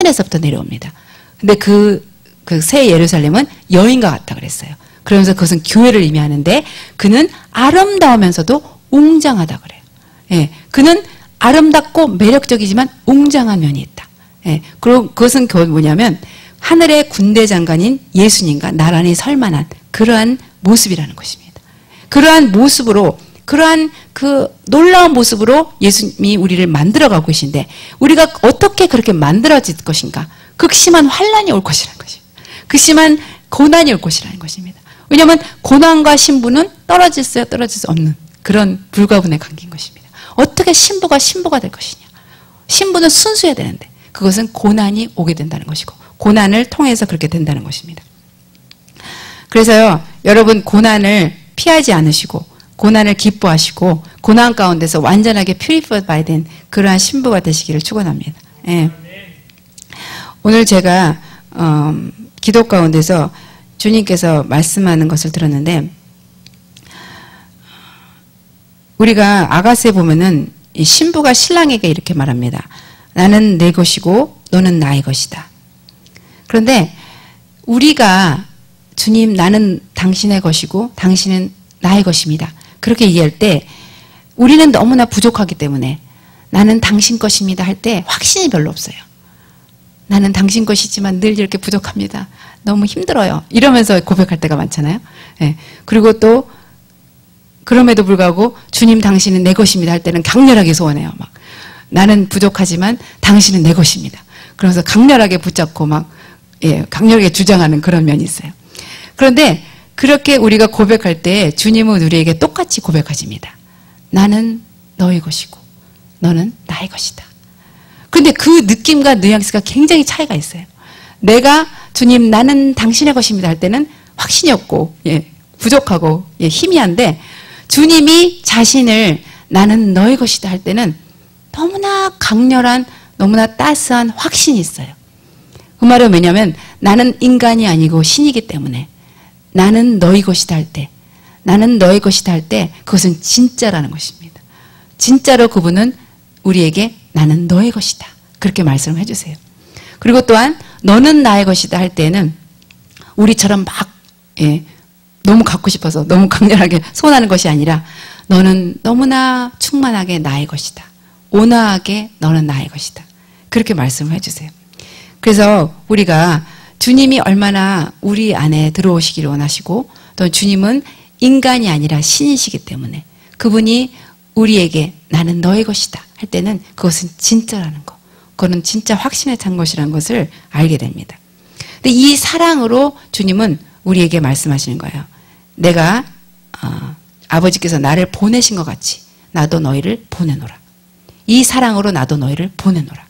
하늘에서부터 내려옵니다. 근데 그 새 예루살렘은 여인과 같다 그랬어요. 그러면서 그것은 교회를 의미하는데 그는 아름다우면서도 웅장하다 그래요. 예, 그는 아름답고 매력적이지만 웅장한 면이 있다. 예, 그럼 그것은 뭐냐면 하늘의 군대 장관인 예수님과 나란히 설 만한 그러한 모습이라는 것입니다. 그러한 모습으로 그러한 그 놀라운 모습으로 예수님이 우리를 만들어가고 계신데 우리가 어떻게 그렇게 만들어질 것인가? 극심한 환란이 올 것이라는 것입니다. 극심한 고난이 올 것이라는 것입니다. 왜냐하면 고난과 신부는 떨어질 수 없는 그런 불가분의 관계인 것입니다. 어떻게 신부가 될 것이냐? 신부는 순수해야 되는데 그것은 고난이 오게 된다는 것이고 고난을 통해서 그렇게 된다는 것입니다. 그래서요, 여러분 고난을 피하지 않으시고 고난을 기뻐하시고 고난 가운데서 완전하게 퓨리파이 된 그러한 신부가 되시기를 축원합니다. 예. 오늘 제가 기도 가운데서 주님께서 말씀하는 것을 들었는데 우리가 아가스에 보면은 이 신부가 신랑에게 이렇게 말합니다. 나는 내 것이고 너는 나의 것이다. 그런데 우리가 주님 나는 당신의 것이고 당신은 나의 것입니다. 그렇게 얘기할 때 우리는 너무나 부족하기 때문에 나는 당신 것입니다 할 때 확신이 별로 없어요. 나는 당신 것이지만 늘 이렇게 부족합니다. 너무 힘들어요. 이러면서 고백할 때가 많잖아요. 네. 그리고 또 그럼에도 불구하고 주님 당신은 내 것입니다 할 때는 강렬하게 소원해요. 막 나는 부족하지만 당신은 내 것입니다. 그래서 강렬하게 붙잡고 막 강렬하게 주장하는 그런 면이 있어요. 그런데 그렇게 우리가 고백할 때 주님은 우리에게 똑같이 고백하십니다. 나는 너의 것이고 너는 나의 것이다. 그런데 그 느낌과 뉘앙스가 굉장히 차이가 있어요. 내가 주님 나는 당신의 것입니다 할 때는 확신이 없고 부족하고 희미한데 주님이 자신을 나는 너의 것이다 할 때는 너무나 강렬한 너무나 따스한 확신이 있어요. 그 말은 왜냐하면 나는 인간이 아니고 신이기 때문에 나는 너의 것이다 할 때 나는 너의 것이다 할 때 그것은 진짜라는 것입니다. 진짜로 그분은 우리에게 나는 너의 것이다 그렇게 말씀을 해주세요. 그리고 또한 너는 나의 것이다 할 때는 우리처럼 막 너무 갖고 싶어서 너무 강렬하게 소원하는 것이 아니라 너는 너무나 충만하게 나의 것이다. 온화하게 너는 나의 것이다. 그렇게 말씀을 해주세요. 그래서 우리가 주님이 얼마나 우리 안에 들어오시기를 원하시고 또 주님은 인간이 아니라 신이시기 때문에 그분이 우리에게 나는 너의 것이다 할 때는 그것은 진짜라는 거. 그거는 진짜 확신에 찬 것이라는 것을 알게 됩니다. 근데 이 사랑으로 주님은 우리에게 말씀하시는 거예요. 내가 아버지께서 나를 보내신 것 같이 나도 너희를 보내노라. 이 사랑으로 나도 너희를 보내노라.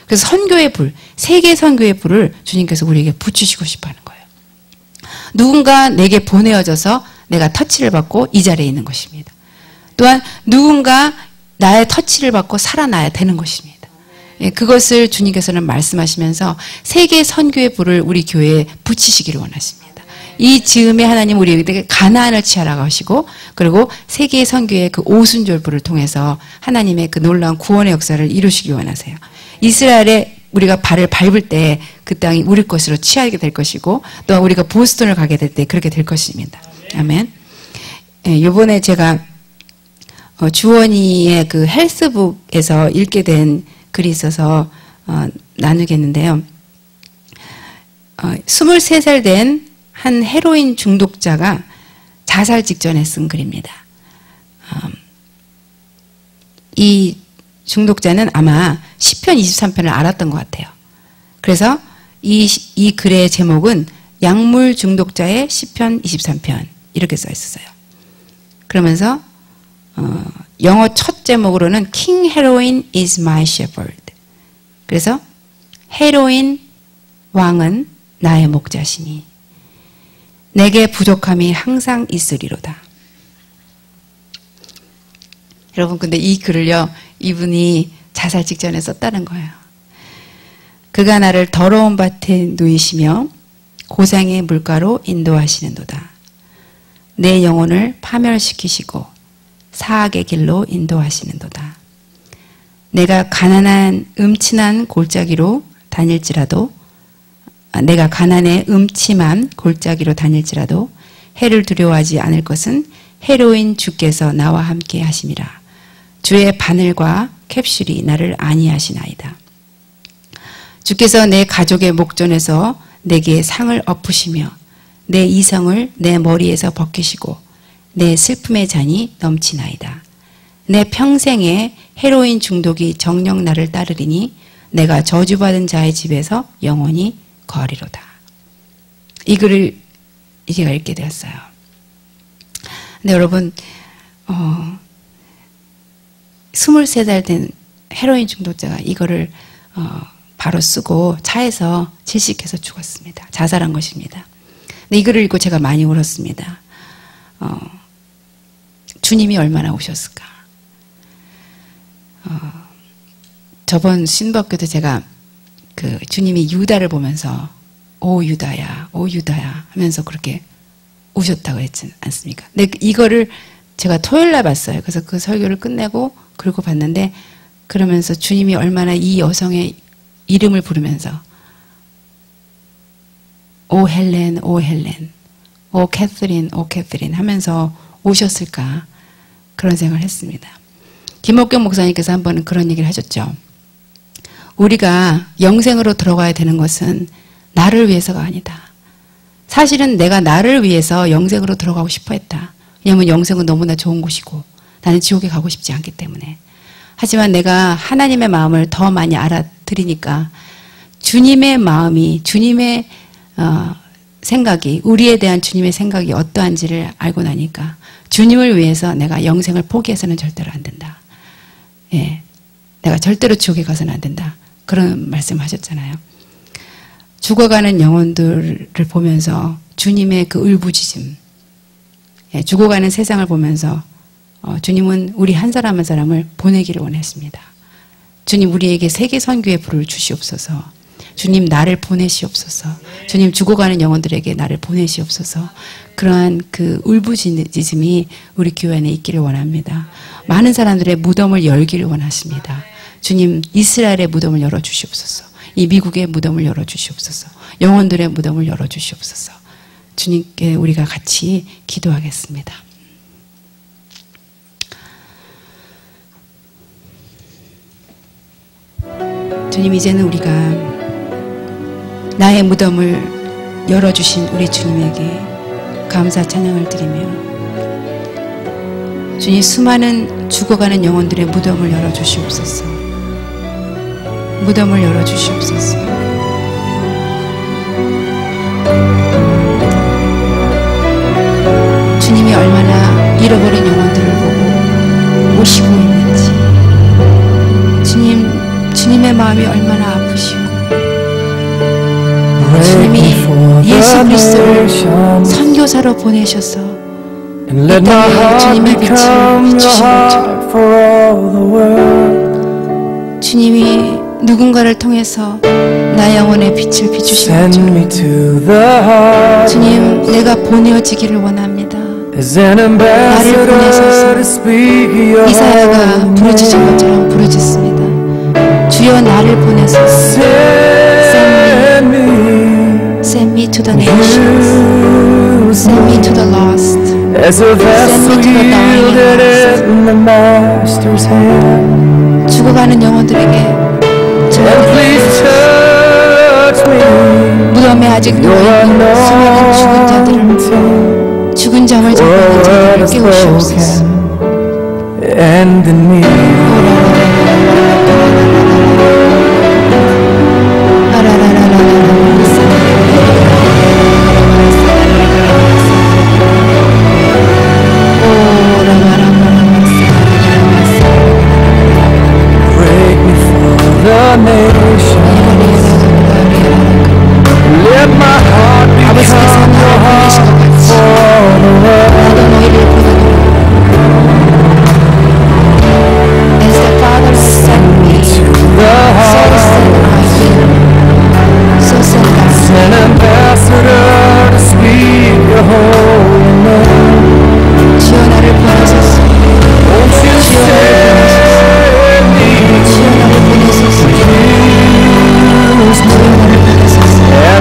그래서 선교의 불, 세계 선교의 불을 주님께서 우리에게 붙이시고 싶어 하는 거예요. 누군가 내게 보내어져서 내가 터치를 받고 이 자리에 있는 것입니다. 또한 누군가 나의 터치를 받고 살아나야 되는 것입니다. 그것을 주님께서는 말씀하시면서 세계 선교의 불을 우리 교회에 붙이시기를 원하십니다. 이 즈음에 하나님 우리에게 가나안을 취하라고 하시고 그리고 세계 선교의 그 오순절불을 통해서 하나님의 그 놀라운 구원의 역사를 이루시기 원하세요. 이스라엘에 우리가 발을 밟을 때 그 땅이 우리 것으로 취하게 될 것이고 또 우리가 보스턴을 가게 될 때 그렇게 될 것입니다. 아멘. 이번에 제가 주원이의 그 헬스북에서 읽게 된 글이 있어서 나누겠는데요. 23살 된 한 헤로인 중독자가 자살 직전에 쓴 글입니다. 이 중독자는 아마 시편 23편을 알았던 것 같아요. 그래서 이 글의 제목은 약물 중독자의 시편 23편 이렇게 써 있었어요. 그러면서 영어 첫 제목으로는 King Heroin is my shepherd. 그래서 헤로인 왕은 나의 목자시니 내게 부족함이 항상 있으리로다. 여러분 근데 이 글을요 이분이 자살 직전에 썼다는 거예요. 그가 나를 더러운 밭에 누이시며 고생의 물가로 인도하시는도다. 내 영혼을 파멸시키시고 사악의 길로 인도하시는도다. 내가 가난한 음침한 골짜기로 다닐지라도 내가 가난에 음침한 골짜기로 다닐지라도 해를 두려워하지 않을 것은 해로인 주께서 나와 함께 하심이라. 주의 바늘과 캡슐이 나를 안위하시나이다. 주께서 내 가족의 목전에서 내게 상을 엎으시며 내 이성을 내 머리에서 벗기시고 내 슬픔의 잔이 넘치나이다. 내 평생에 헤로인 중독이 정녕 나를 따르리니 내가 저주받은 자의 집에서 영원히 거하리로다. 이 글을 제가 읽게 되었어요. 근데 여러분 23살 된 헤로인 중독자가 이거를 바로 쓰고 차에서 질식해서 죽었습니다. 자살한 것입니다. 근데 이 글을 읽고 제가 많이 울었습니다. 주님이 얼마나 오셨을까. 저번 신법교도 제가 그 주님이 유다를 보면서 오 유다야 오 유다야 하면서 그렇게 오셨다고 했지 않습니까? 근데 이거를 제가 토요일날 봤어요. 그래서 그 설교를 끝내고 그러고 봤는데 그러면서 주님이 얼마나 이 여성의 이름을 부르면서 오 헬렌 오 헬렌 오 캐서린 오 캐서린 하면서 오셨을까 그런 생각을 했습니다. 김옥경 목사님께서 한 번은 그런 얘기를 하셨죠. 우리가 영생으로 들어가야 되는 것은 나를 위해서가 아니다. 사실은 내가 나를 위해서 영생으로 들어가고 싶어 했다. 왜냐하면 영생은 너무나 좋은 곳이고 나는 지옥에 가고 싶지 않기 때문에. 하지만 내가 하나님의 마음을 더 많이 알아들으니까 주님의 마음이 주님의 생각이 우리에 대한 주님의 생각이 어떠한지를 알고 나니까 주님을 위해서 내가 영생을 포기해서는 절대로 안 된다. 예, 내가 절대로 지옥에 가서는 안 된다. 그런 말씀하셨잖아요. 죽어가는 영혼들을 보면서 주님의 그 울부짖음, 예, 죽어가는 세상을 보면서 주님은 우리 한 사람 한 사람을 보내기를 원했습니다. 주님 우리에게 세계 선교의 불을 주시옵소서. 주님 나를 보내시옵소서. 주님 죽어가는 영혼들에게 나를 보내시옵소서. 그러한 그 울부짖음이 우리 교회 안에 있기를 원합니다. 많은 사람들의 무덤을 열기를 원하십니다. 주님 이스라엘의 무덤을 열어주시옵소서. 이 미국의 무덤을 열어주시옵소서. 영혼들의 무덤을 열어주시옵소서. 주님께 우리가 같이 기도하겠습니다. 주님 이제는 우리가 나의 무덤을 열어주신 우리 주님에게 감사 찬양을 드리며 주님 수많은 죽어가는 영혼들의 무덤을 열어주시옵소서. 무덤을 열어주시옵소서. 주님이 얼마나 잃어버린 영혼들을 보고 오시고 있는지 주님의 마음이 얼마나 아프시고 주님이 예수 그리스도를 선교사로 보내셔서 이 땅에 주님의 빛을 비추신 것처럼 주님이 누군가를 통해서 나 영혼의 빛을 비추신 것처럼 주님 내가 보내어지기를 원합니다. 나를 보내셔서 이사야가 부르짖은 것처럼 부르짖습니다. 주여 나를 보내소서. Send me to the nations. Send me to the lost. Send me to the dying lost. 죽어가는 영혼들에게 무덤에 아직 누워있는 수많은 죽은 자들을 죽은 잠을 자고 있는 자들을 깨우시옵소서. 아버지께서 나를 보내신 것 같이 나도 너희를 보내노라. As the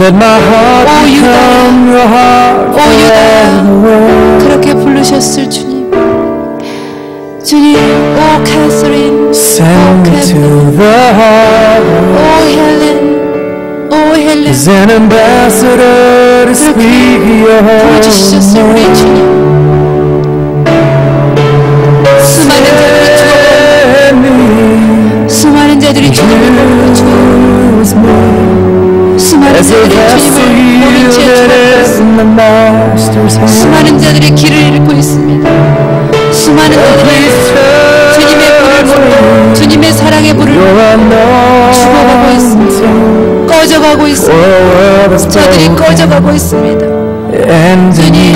Let my heart become your heart forever. 그렇게 부르셨을 주님. 주님, 오 카서린, Send me to the harbor 오 헬렌, 오 헬렌. as an ambassador to speak your 보여주셨을 우리 name. 주님. 수많은 자들이 주님을 모르고 죽어가고 수많은 자들이 주님을 모른 채 죽어가고 수많은 자들이 길을 잃고 있습니다. 수많은 자들이 주님의 불을 모르고 주님의 사랑의 불을 죽어가고 있습니다. 꺼져가고 있습니다. 저들이 꺼져가고 있습니다. 주님,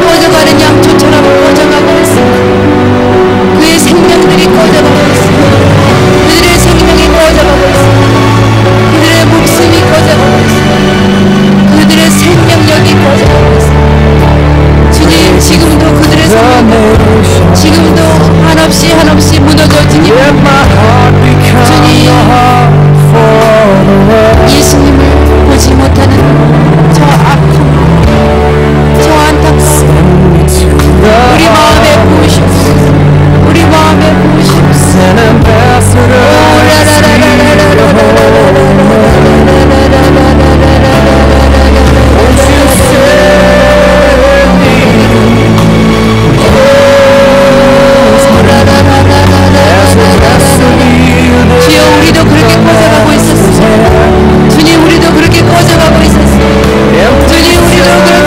꺼져가는 양초처럼 꺼져가고 있습니다. 그의 생명들이 꺼져가고 있습니다. 그들의 생명이 꺼져가고 있습니다. 그들의 목숨이 꺼져가고 있습니다. 그들의 생명력이 꺼져가고 있습니다. 주님, 지금도 그들의 생명력, 지금도 한없이 무너져 주님, 주님, 예수님을 보지 못하는